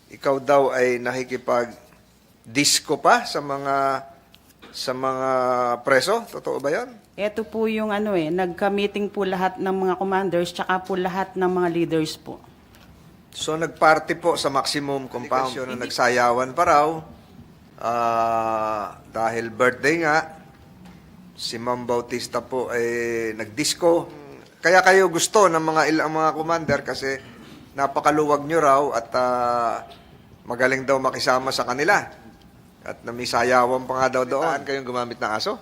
ikaw daw ay nakikipag-disco pa sa mga preso. Totoo ba 'yon? Ito po yung nagka-meeting po lahat ng mga commanders tsaka po lahat ng mga leaders po. So nagparty po sa maximum compound na nagsayawan pa raw dahil birthday nga si Ma'am Bautista po ay nagdisco. Kaya kayo gusto ng mga ilang mga commander kasi napakaluwag nyo raw at magaling daw makisama sa kanila. At namisayawan pa nga daw doon. Saan kayong gumamit ng aso?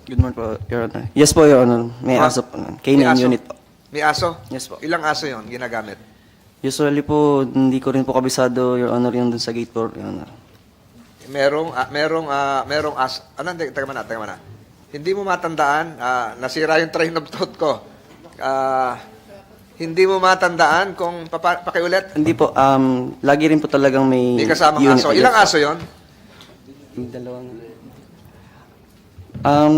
Good morning po, Your Honor. Yes po, Your Honor. May aso po. May K9 aso? unit po. May aso? Yes po. Ilang aso yon ginagamit? Usually po, hindi ko rin po kabisado, Your Honor, yung dun sa gate po, Your Honor. Merong aso. Teka muna. Hindi mo matandaan, nasira yung train of thought ko. Hindi mo matandaan kung pakiulit? Hindi po, lagi rin po talagang may May kasamang unit. aso. Ilang aso yon? Yung dalawang...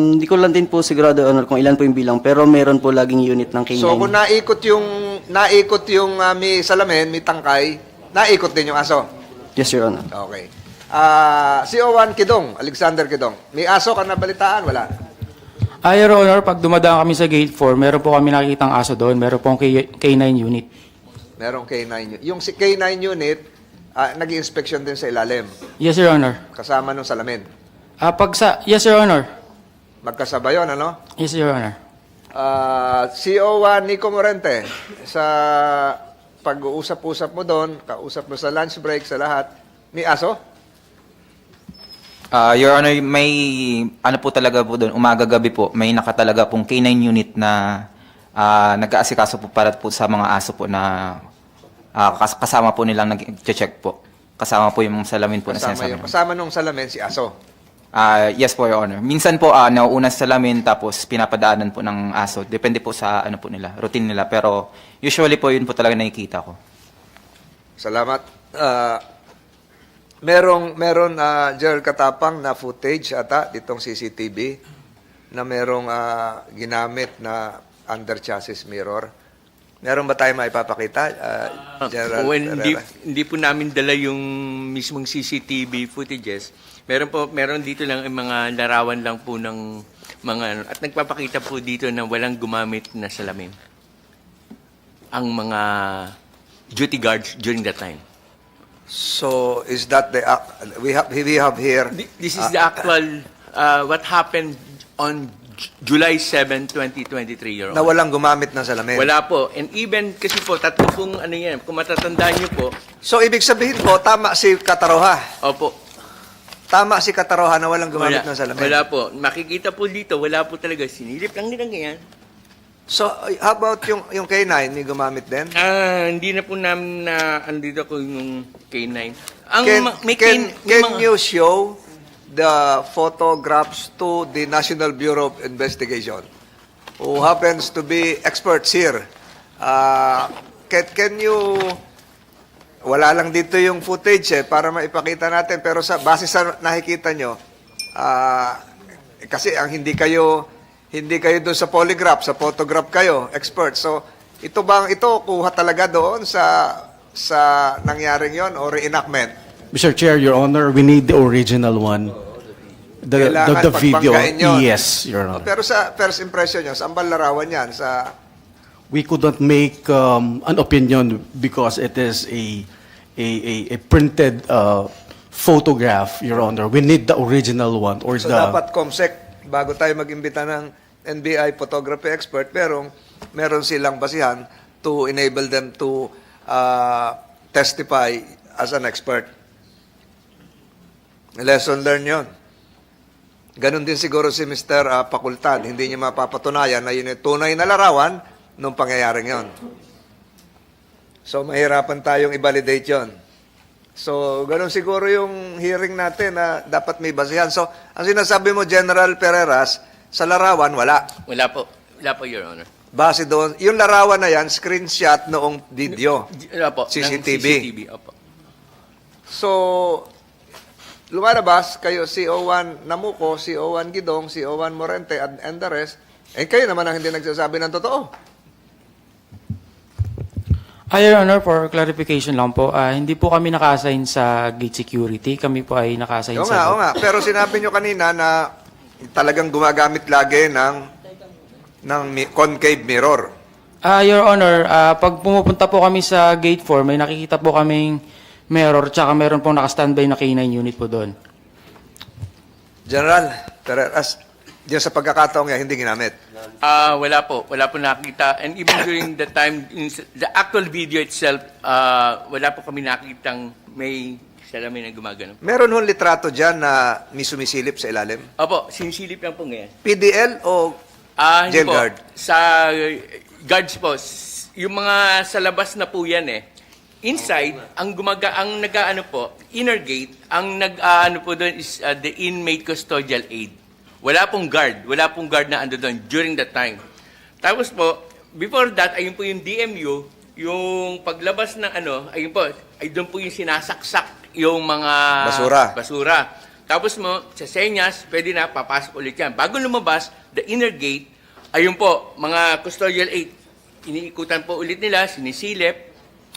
Hindi ko lang din po sigurado, Your Honor, kung ilan po yung bilang, pero meron po laging unit ng K9. So kung naikot yung may salamin, may tangkay, naikot din yung aso. Yes, Your Honor. Okay. Si Owan Kidong, Alexander Kidong, may aso ka na balitaan? Wala. Your Honor, pag dumadaan kami sa gate 4, meron po kami nakikitang aso doon. Meron po K9 unit. Merong K9 unit. Yung si K9 unit, nag-i-inspection din sa ilalim, Yes, Your Honor. kasama nung salamin. Yes, Your Honor. Magkasabay yun, ano? Yes, Your Honor. Si Owan Nico Morente, sa pag-uusap-usap mo doon, kausap mo sa lunch break, sa lahat, may aso? Your Honor, may ano po talaga po doon, umaga-gabi po, may nakatalaga pong K9 unit na nag-aasikaso po para po sa mga aso po na kasama po nilang nag-check po. Kasama po yung salamin po na sinasabi namin. Kasama nung salamin si aso. Yes po, Your Honor. Minsan po, nauuna sa salamin tapos pinapadaanan po ng aso. Depende po sa ano po nila, routine nila. Pero usually po, yun po talaga nakikita ko. Salamat. Meron Gerald Katapang na footage ata ditong CCTV na merong ginamit na under chassis mirror. Meron ba tayo maipapakita, Gerald Herrera? Hindi po namin dala yung mismong CCTV footages. Meron dito lang yung mga larawan lang po ng mga at nagpapakita po dito na walang gumamit na salamin ang mga duty guards during that time. So is that we have here This is the actual what happened on July 7, 2023, Your na Honor. walang gumamit ng salamin? Wala po. And even kasi po, tatlo pong ano yan, kung matatandaan niyo po, So ibig sabihin po, tama si Kataroha. opo, Tama si Kataroha na walang gumamit ng salamin. wala po. Makikita po dito, wala po talaga. Sinilip lang nila ganyan. So how about yung K9, may gumamit din? Hindi na po namin na andito ko yung K9. Ang Can you show the photographs to the National Bureau of Investigation, who happens to be experts here? Can you... Wala lang dito yung footage para maipakita natin. Pero base sa nakikita nyo, kasi hindi kayo doon sa polygraph, sa photograph kayo, expert. So, ito kuha talaga doon sa nangyaring yon o reenactment? Mr. Chair, Your Honor, we need the original one. The video. Pagbanggain yun. Yes, Your Honor. Pero sa first impression nyo, saan ba larawan yan? We could not make an opinion because it is a printed photograph, Your Honor. We need the original one. So dapat COMSEC, bago tayo mag-imbita ng NBI photography expert, meron silang basihan to enable them to testify as an expert. Lesson learned yun. Ganon din siguro si Mr. Pakultad. Hindi niya mapapatunayan na yun yung tunay na larawan nung pangyayaring yon. So, mahirapan tayong i-validate yon. So, ganun siguro yung hearing natin na dapat may basihan. So, ang sinasabi mo, General Pereras, sa larawan, wala. Wala po. Wala po, Your Honor. Base doon, yung larawan na yan, screenshot noong video. Wala po. ng CCTV. Opo. So, lumalabas kayo, si Owan Namuco, si Owan Gidong, si Owan Morente, and the rest, kayo naman ang hindi nagsasabi ng totoo. Your Honor, for clarification lang po, hindi po kami naka-assign sa gate security. Kami po ay naka-assign Oo sa... nga. Pero sinabi nyo kanina na talagang gumagamit lagi ng concave mirror. Your Honor, pag pumupunta po kami sa gate 4, may nakikita po kaming mirror, tsaka meron pong naka-standby na K9 unit po doon. General Pereras, diyan sa pagkakataong yan, hindi ginamit. Wala po nakita. And even during the time, in the actual video itself, wala po kami nakitang may salamin na gumagano. Meron hong litrato dyan na may sumisilip sa ilalim? Opo, sinisilip lang po ngayon. PDL o Hindi jail po. guard? Sa guards po, yung mga sa labas na po yan eh. Inside, ang nag-aano po, inner gate, ang nag-aano po doon is the inmate custodial aid. Wala pong guard na ando doon during that time. Tapos po, before that, ayun po yung DMU, yung paglabas ng ayun po, ay doon po yung sinasaksak yung mga basura. Tapos mo, sa senyas, pwede na, papasok ulit yan. Bago lumabas, the inner gate, ayun po, mga custodial aid, iniikutan po ulit nila, sinisilip.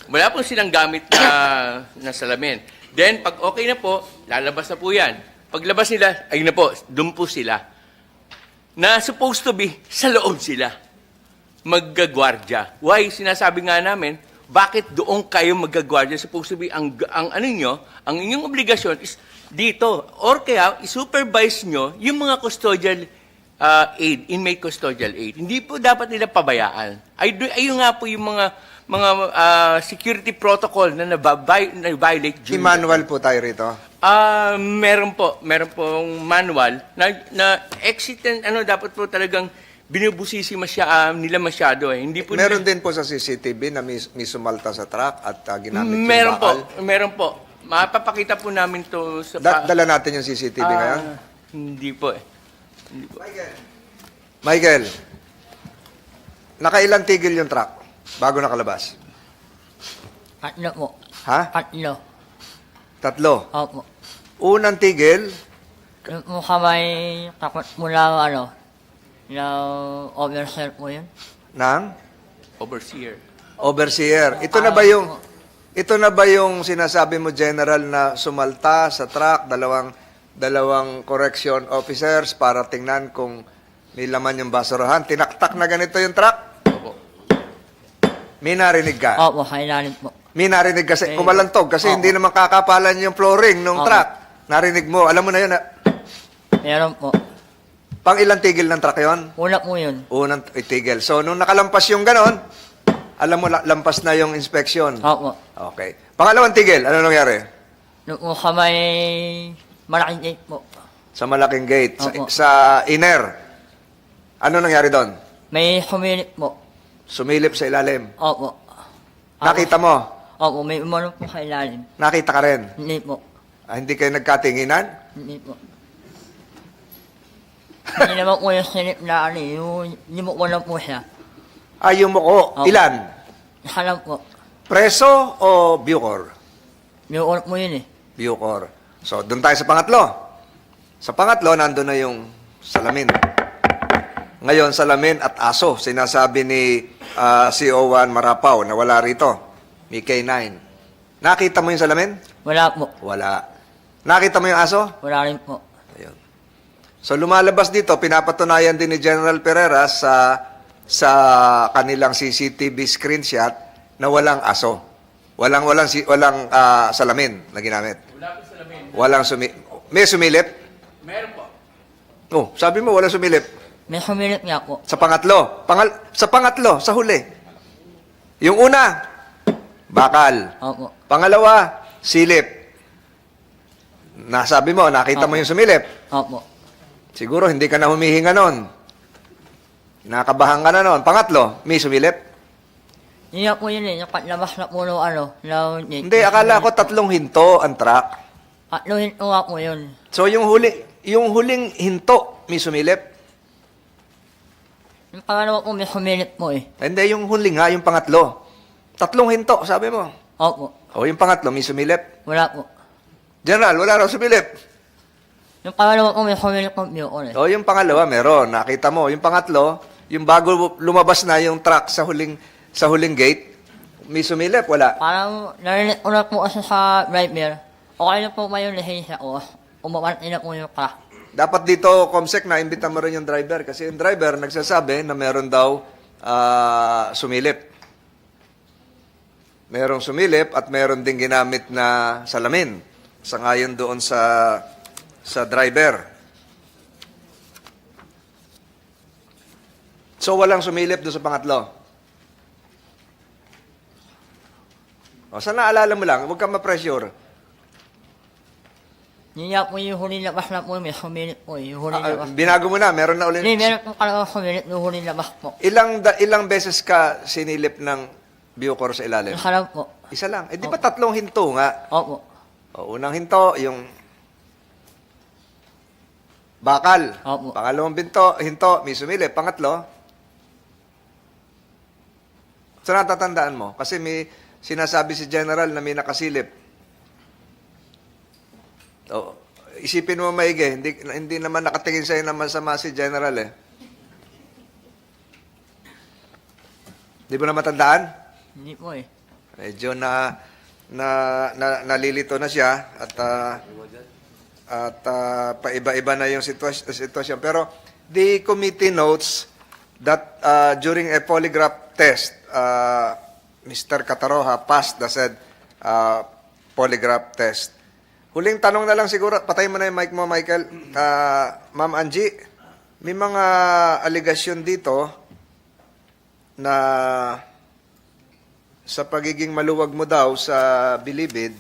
Wala po silang gamit na salamin. Then, pag okay na po, lalabas na po yan. Paglabas nila, ayun na po, doon po sila. Na supposed to be, sa loob sila. Maggagwardya. Why? Sinasabi nga namin, bakit doon kayo maggagwardya? Supposed to be, ang inyong obligasyon is dito. Or kaya, i-supervise nyo yung mga custodial aid, inmate custodial aid. Hindi po dapat nila pabayaan. Ayun nga po yung mga security protocol na na-violate. Manual po tayo rito. Meron pong manual na exit and dapat po talagang binubusisi nila masyado eh. Hindi po Meron din po sa CCTV na may sumalta sa truck at ginamit yung meron bakal. Meron po. Mapapakita po namin to sa Dala natin yung CCTV ngayon. Hindi po eh. Michael, nakailang tigil yung truck bago nakalabas? 3 po. Ha? 3. 3. Opo. Unang tigil, Yung po kamay takot mula na overseer po yun. ng Overseer. overseer. Ito na ba yung sinasabi mo, General, na sumalta sa truck, dalawang correction officers para tingnan kung may laman yung basurahan? Tinaktak na ganito yung truck? Opo. May narinig ka? Opo, kailangan po. May narinig kasi, kumalantog, kasi Oo. hindi naman kakapalan yung flooring ng Oo. truck. Narinig mo, alam mo na yun. Meron po. Pang ilang tigil ng truck yon? Una po yun. Unang tigil. So, nung nakalampas yung ganon, alam mo, lampas na yung inspection. Opo. Okay. Pangalawang tigil, ano nangyari? Yung po kamay malaking gate po. Sa malaking gate, Opo. sa inner. Ano nangyari doon? May humilip po. Sumilip sa ilalim. Opo. Nakita mo? Opo, may umano po kailalim. Nakita ka rin? Hindi po. Hindi kayo nagkatinginan? Hindi po. Hindi naman po yung silip na yung mo ko lang po siya. Yung muko. Opo. Ilan? Isa lang po. Preso o Bucor? Yung ulit mo yun eh. Bucor. So, doon tayo sa pangatlo. Sa pangatlo, nandun na yung salamin. Ngayon, salamin at aso. Sinasabi ni CO1 Marapaw na wala rito. May K9. Nakita mo yung salamin? Wala po. Wala. Nakita mo yung aso? Wala rin po. Ayun. So, lumalabas dito, pinapatunayan din ni General Pereira sa kanilang CCTV screenshot na walang aso. Walang salamin na ginamit. Walang may sumilip? Meron po. Oh, sabi mo walang sumilip. May humilip nga po. Sa pangatlo. Sa pangatlo, sa huli. Yung una, bakal. Opo. Pangalawa, silip. Nasabi mo, nakita mo yung sumilip. Opo. Siguro hindi ka na humihinga nun. Nakabahan ka na nun. Pangatlo, may sumilip. Yun nga po yun eh. Yung paglabas na po Hindi, akala ko 3 hinto ang truck. Atluhin ko nga po yun. So yung huling hinto, may sumilip. Yung pangalawa po may humilip po eh. Hindi, yung huli nga, yung pangatlo. 3 hinto, sabi mo. Opo. O yung pangatlo, may sumilip. Wala po. General, wala raw sumilip. Yung pangalawa po may humilip po yun eh. O yung pangalawa, meron. Nakita mo. Yung pangatlo, yung bago lumabas na yung truck sa huling gate, May sumilip? Wala. Parang narinig ko na po kasi sa driver. Okay na po may lisensya ko. Umawanti na po yung crack. Dapat dito, Comsec, na-imbita mo rin yung driver kasi yung driver nagsasabi na meron daw sumilip. Merong sumilip at meron ding ginamit na salamin. Sangayon doon sa driver. So, walang sumilip doon sa pangatlo. O, sana naalala mo lang, huwag kang ma-pressure. Hindi nga po yung huli labas na po, may sumilit po yung huli labas. Binago mo na, meron na ulit. Hindi, meron po talaga sumilit yung huli labas po. Ilang beses ka sinilip ng Bucor sa ilalim? Isa lang po. Isa lang. Eh, di ba tatlong hinto nga? Opo. O, unang hinto, yung bakal. Opo. Pangalawang hinto, may sumilip. Pangatlo, so natatandaan mo? Kasi may sinasabi si General na may nakasilip. O, isipin mo maigi, hindi naman nakatingin sa'yo naman sama si General eh. Di mo na matandaan? Hindi po eh. Medyo nalilito na siya at paiba-iba na yung sitwasyon. Pero the committee notes that during a polygraph test, Mr. Cataroha passed the said polygraph test. Huling tanong na lang siguro, patay mo na yung mic mo, Michael. Ma'am Angie, may mga aligasyon dito na sa pagiging maluwag mo daw sa bilibid,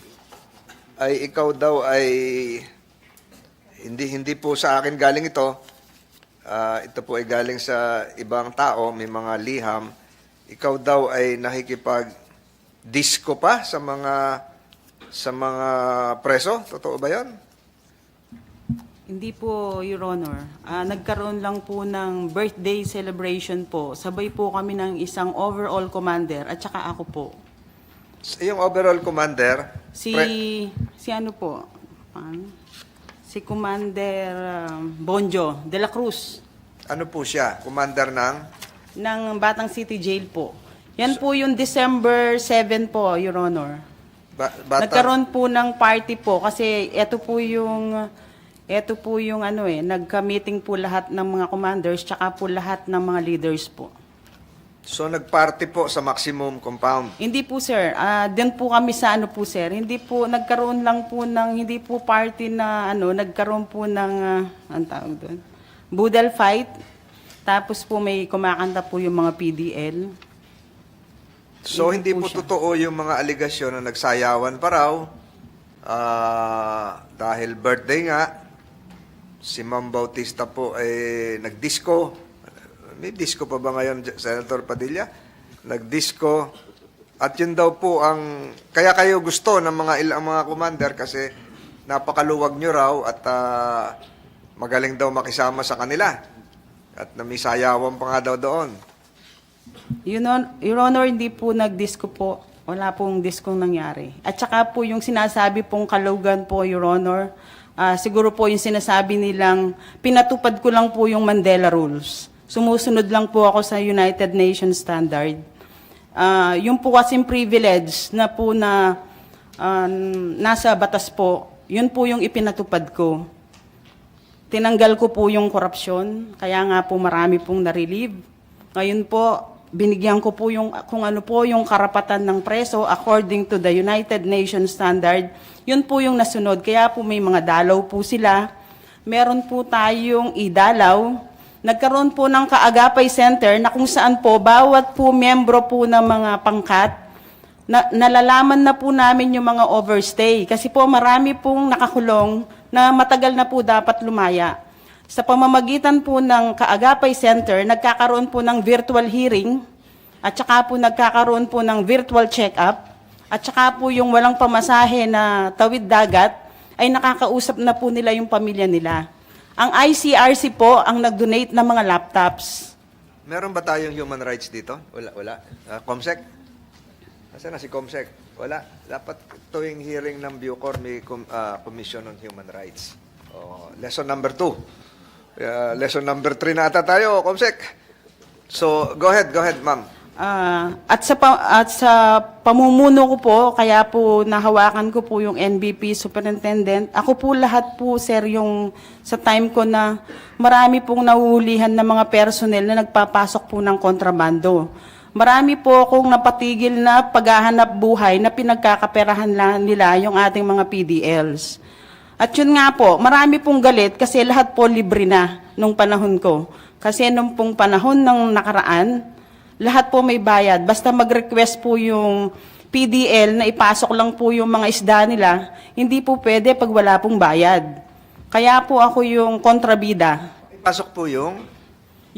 ay ikaw daw ay hindi po sa akin galing ito. Ito po ay galing sa ibang tao, may mga liham. Ikaw daw ay nakikipag-disco pa sa mga preso? Totoo ba 'yan? Hindi po, Your Honor. Nagkaroon lang po ng birthday celebration po. Sabay po kami ng isang overall commander at saka ako po. Yung overall commander, Si ano po? Si Commander Bonjo de la Cruz ano po siya? Commander ng Batang City Jail po. Yan po yung December 7 po, Your Honor. Nagkaroon po ng party po kasi ito po yung nagka-meeting po lahat ng mga commanders tsaka po lahat ng mga leaders po. So nagparty po sa maximum compound. Hindi po sir, din po kami sa ano po sir, hindi po nagkaroon lang po ng hindi po party na nagkaroon po ng ang tawag doon. Budal fight. Tapos po may kumakanta po yung mga PDL. So hindi po siya. totoo yung mga aligasyon na nagsayawan pa raw dahil birthday nga. Si Ma'am Bautista po ay nagdisco. May disco pa ba ngayon, Senator Padilla? Nagdisco. At yun daw po ang... Kaya kayo gusto ng mga ilang mga commander kasi napakaluwag nyo raw at magaling daw makisama sa kanila. At namisayawan pa nga daw doon. Your Honor, hindi po nag-disco po. Wala pong diskong nangyari. At saka po yung sinasabi pong kalugan po, Your Honor, siguro po yung sinasabi nilang pinatupad ko lang po yung Mandela Rules. Sumusunod lang po ako sa United Nations Standard. Yung po kasing privilege na po na nasa batas po, yun po yung ipinatupad ko. Tinanggal ko po yung korupsyon, kaya nga po marami pong na-relieve. Ngayon po, binigyan ko po yung kung ano po yung karapatan ng preso according to the United Nations Standard. Yun po yung nasunod. Kaya po may mga dalaw po sila. Meron po tayong idalaw. Nagkaroon po ng Kaagapay Center na kung saan po bawat po miyembro po ng mga pangkat nalalaman na po namin yung mga overstay. Kasi po marami pong nakakulong na matagal na po dapat lumaya. Sa pamamagitan po ng Kaagapay Center, nagkakaroon po ng virtual hearing at saka po nagkakaroon po ng virtual check-up at saka po yung walang pamasahe na tawid dagat ay nakakausap na po nila yung pamilya nila. Ang ICRC po ang nag-donate ng mga laptops. Meron ba tayong human rights dito? Wala. Comsec? Nasaan na si Comsec? Wala. Dapat tuwing hearing ng Bucor may Commission on Human Rights. Lesson number 2. Lesson number 3 na ata tayo, Comsec. So, go ahead, ma'am. At sa pamumuno ko po, kaya po nahawakan ko po yung NBP Superintendent. Ako po lahat po, sir, yung sa time ko na marami pong nahuhulihan ng mga personnel na nagpapasok po ng kontrabando. Marami po akong napatigil na paghahanap buhay na pinagkakaperahan nila yung ating mga PDLs. At yun nga po, marami pong galit kasi lahat po libre na nung panahon ko. Kasi nung pong panahon ng nakaraan, lahat po may bayad. Basta mag-request po yung PDL na ipasok lang po yung mga isda nila, hindi po pwede pag wala pong bayad. Kaya po ako yung kontrabida. Pasok po yung...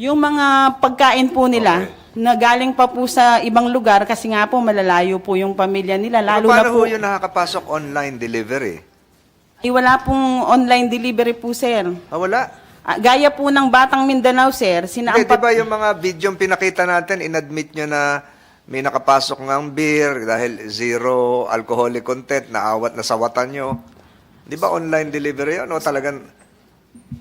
Yung mga pagkain po nila, na galing pa po sa ibang lugar, kasi nga po malalayo po yung pamilya nila. Lalo na Paano po, po yung nakakapasok online delivery? wala pong online delivery po, sir. Wala. Gaya po ng Batang Mindanao, sir, Hindi, di ba yung mga video pinakita natin, inadmit nyo na may nakapasok ng beer dahil zero alcoholic content, naawat na sawatan nyo. Di ba online delivery yun? O talagang...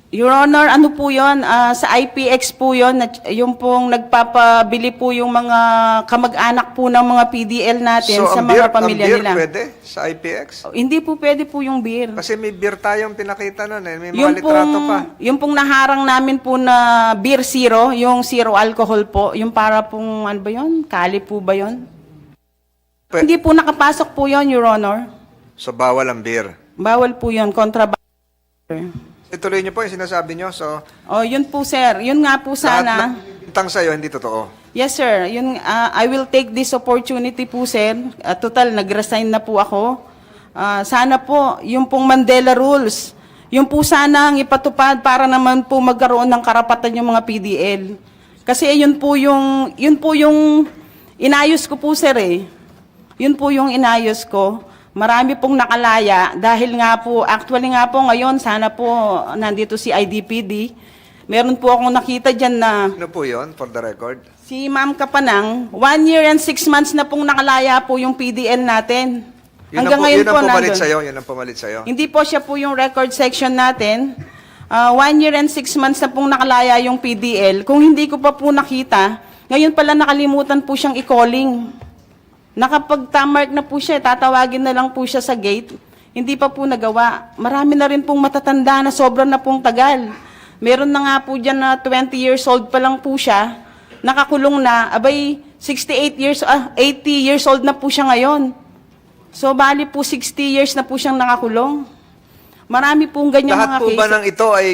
Your Honor, ano po yun? Sa IPX po yun, yung pong nagpapabili po yung mga kamag-anak po ng mga PDL natin sa mga pamilya ang beer nila. pwede sa IPX? Hindi po pwede po yung beer. Kasi may beer tayong pinakita nun eh. May mga litrato pa. Yung pong naharang namin po na beer zero, yung zero alcohol po, yung para pong, ano ba yun? Kali po ba yun? Hindi po nakapasok po yun, Your Honor. So bawal ang beer. Bawal po yun, kontrabando. Ituloy nyo po yung sinasabi nyo. So, Yun po, sir. Yun nga po sana. lahat ng bintang sa'yo, hindi totoo. Yes, sir. Yun, I will take this opportunity po, sir. Total, nag-resign na po ako. Sana po, yung pong Mandela Rules, yung po sana ang ipatupad para naman po magkaroon ng karapatan yung mga PDL. Kasi yun po yung inayos ko po, sir, eh. Yun po yung inayos ko. Marami pong nakalaya dahil nga po, actually nga po ngayon, sana po nandito si IDPD. Meron po akong nakita dyan na Ano po yun, for the record? si Ma'am Kapanang, 1 year and 6 months na pong nakalaya po yung PDL natin. Hanggang ngayon yun po ang pumalit nandun. sa'yo, yun ang pumalit sa'yo. Hindi po siya po yung record section natin. 1 year and 6 months na pong nakalaya yung PDL. Kung hindi ko pa po nakita, ngayon pala nakalimutan po siyang i-calling. Nakapag-tamark na po siya, tatawagin na lang po siya sa gate. Hindi pa po nagawa. Marami na rin pong matatanda na sobrang na pong tagal. Meron na nga po dyan na 20 years old pa lang po siya. Nakakulong na, 80 years old na po siya ngayon. So, bali po 60 years na po siyang nakakulong. Marami pong ganyan Lahat mga po ba cases. ng ito ay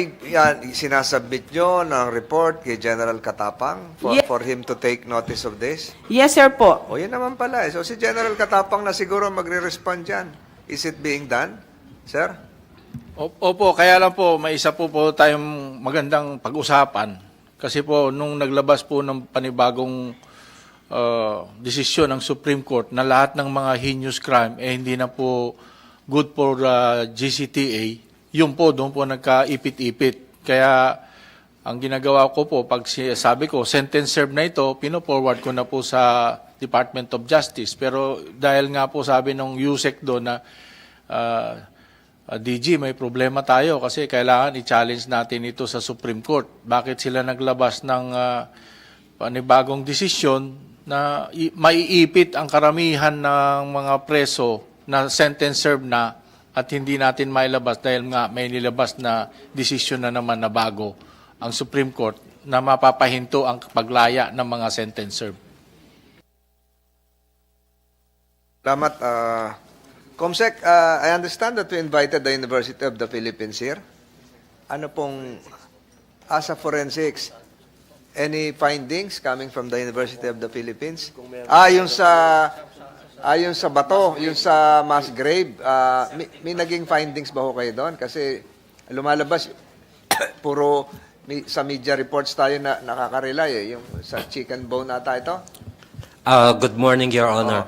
sinasubmit nyo ng report kay General Katapang for him to take notice of this? Yes, sir po. O yun naman pala. So si General Katapang na siguro magre-respond dyan. Is it being done, sir? Opo, kaya lang po, may isa po tayong magandang pag-usapan. Kasi po, nung naglabas po ng panibagong desisyon ng Supreme Court na lahat ng mga heinous crime, hindi na po good for GCTA, yun po, doon po nagkaipit-ipit. Kaya, ang ginagawa ko po, pag sabi ko, sentence served na ito, pino-forward ko na po sa Department of Justice. Pero dahil nga po sabi ng USEC doon na DG, may problema tayo kasi kailangan i-challenge natin ito sa Supreme Court. Bakit sila naglabas ng panibagong desisyon na maiipit ang karamihan ng mga preso na sentence served na at hindi natin mailabas dahil nga may nilabas na desisyon na naman na bago ang Supreme Court na mapapahinto ang paglaya ng mga sentence served. Salamat. Comsec, I understand that we invited the University of the Philippines here. Ano pong, as a forensics, any findings coming from the University of the Philippines? Yung sa bato, yung sa mass grave, may naging findings ba ho kayo doon? Kasi lumalabas, puro sa media reports tayo na nakaka-rely yung sa chicken bone ata ito. Good morning, Your Honor.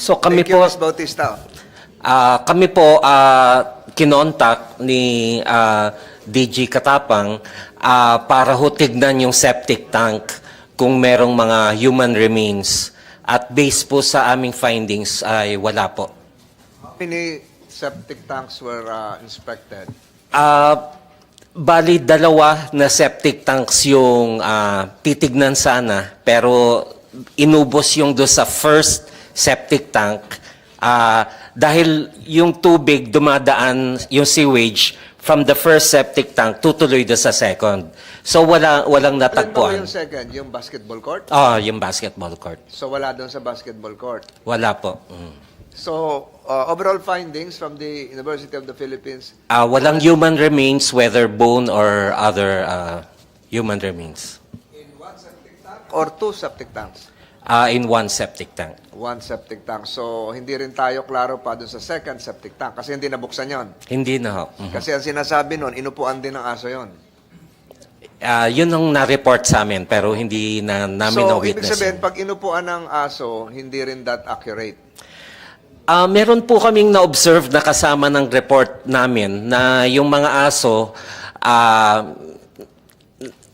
So kami Thank you, po, Ms. Bautista. kami po kinontak ni DG Katapang para ho tignan yung septic tank kung merong mga human remains. At based po sa aming findings ay wala po. How many septic tanks were inspected? Bali, 2 na septic tanks yung titignan sana, pero inubos yung do sa first septic tank, dahil yung tubig dumadaan, yung sewage, from the first septic tank, tutuloy do sa second. So walang Alin ba natagpuan. yung second? Yung basketball court? Yung basketball court. So wala doon sa basketball court. Wala po. So, overall findings from the University of the Philippines, Walang human remains, whether bone or other human remains. or 2 septic tanks? In one septic tank. 1 septic tank. So, hindi rin tayo klaro pa doon sa second septic tank kasi hindi nabuksan yon. Hindi na ho. Kasi ang sinasabi noon, inupuan din ng aso yon. Yun ang na-report sa amin, pero hindi na namin So, na-witness. ibig sabihin, yun. pag inupuan ng aso, hindi rin that accurate. Meron po kaming na-observe na kasama ng report namin na yung mga aso,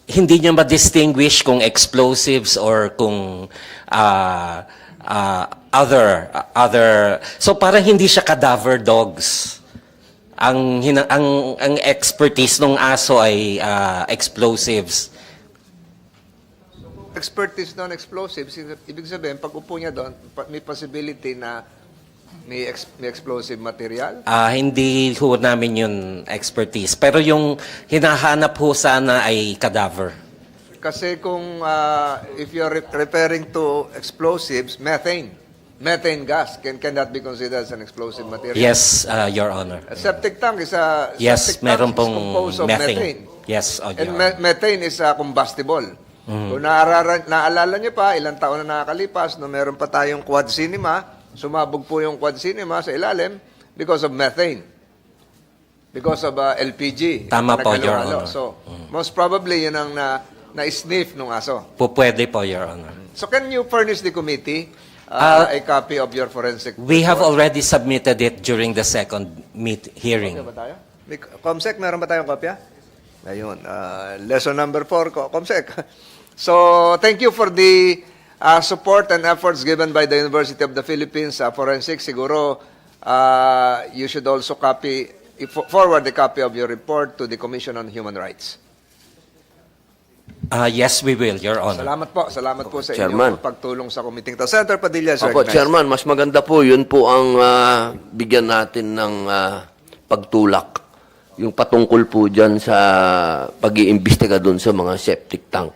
hindi niya ma-distinguish kung explosives or kung other. So parang hindi siya cadaver dogs. Ang expertise ng aso ay explosives. Expertise non-explosives, ibig sabihin, pag upo niya doon, may possibility na may explosive material? Hindi ho namin yun expertise. Pero yung hinahanap ho sana ay cadaver. Kasi kung if you're referring to explosives, methane gas, can that be considered as an explosive material? Yes, Your Honor. A septic tank is a Yes, septic tank meron is pong composed of methane. Yes, Your And Honor. methane is combustible. Kung naalala niyo pa, ilang taon na nakakalipas, no meron pa tayong quad cinema, sumabog po yung quad cinema sa ilalim because of methane. Because of LPG. Tama po, Your Naghalo-halo. Honor. So, most probably, yun ang na-sniff nung aso. Pwede po, Your Honor. So, can you furnish the committee a copy of your forensic We have report? already submitted it during the second hearing. Okay ba tayo? Comsec, meron ba tayong kopya? Ayun. Lesson number 4, Comsec. So, thank you for the support and efforts given by the University of the Philippines Forensic. Siguro, you should also forward a copy of your report to the Commission on Human Rights. Yes, we will, Your Honor. Salamat po sa Chairman. inyong pagtulong sa committee to. Senator Padilla is Opo, recognized. Chairman, mas maganda po, yun po ang bigyan natin ng pagtulak. Yung patungkol po dyan sa pag-iimbestiga doon sa mga septic tank.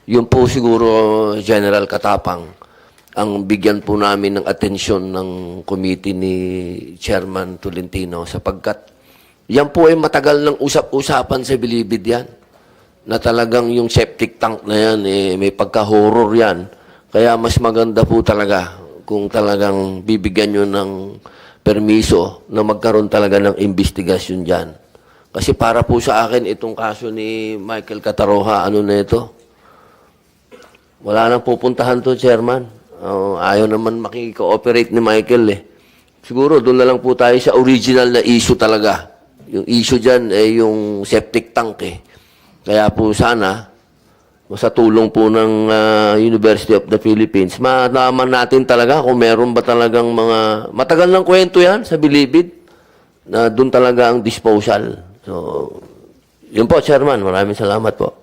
Yun po siguro, General Katapang, ang bigyan po namin ng atensyon ng committee ni Chairman Tolentino sapagkat yan po ay matagal ng usap-usapan sa Bilibid yan. Na talagang yung septic tank na yan, may pagka-horror yan. Kaya mas maganda po talaga kung talagang bibigyan nyo ng permiso na magkaroon talaga ng investigasyon dyan. Kasi para po sa akin, itong kaso ni Michael Cataroha, ano na ito? Wala nang pupuntahan to, Chairman. Ayaw naman makikooperate ni Michael eh. Siguro doon na lang po tayo sa original na issue talaga. Yung issue dyan ay yung septic tank eh. Kaya po sana, sa tulong po ng University of the Philippines, malaman natin talaga kung meron ba talagang mga... Matagal ng kwento yan sa Bilibid na doon talaga ang disposal. So, yun po, Chairman. Maraming salamat po.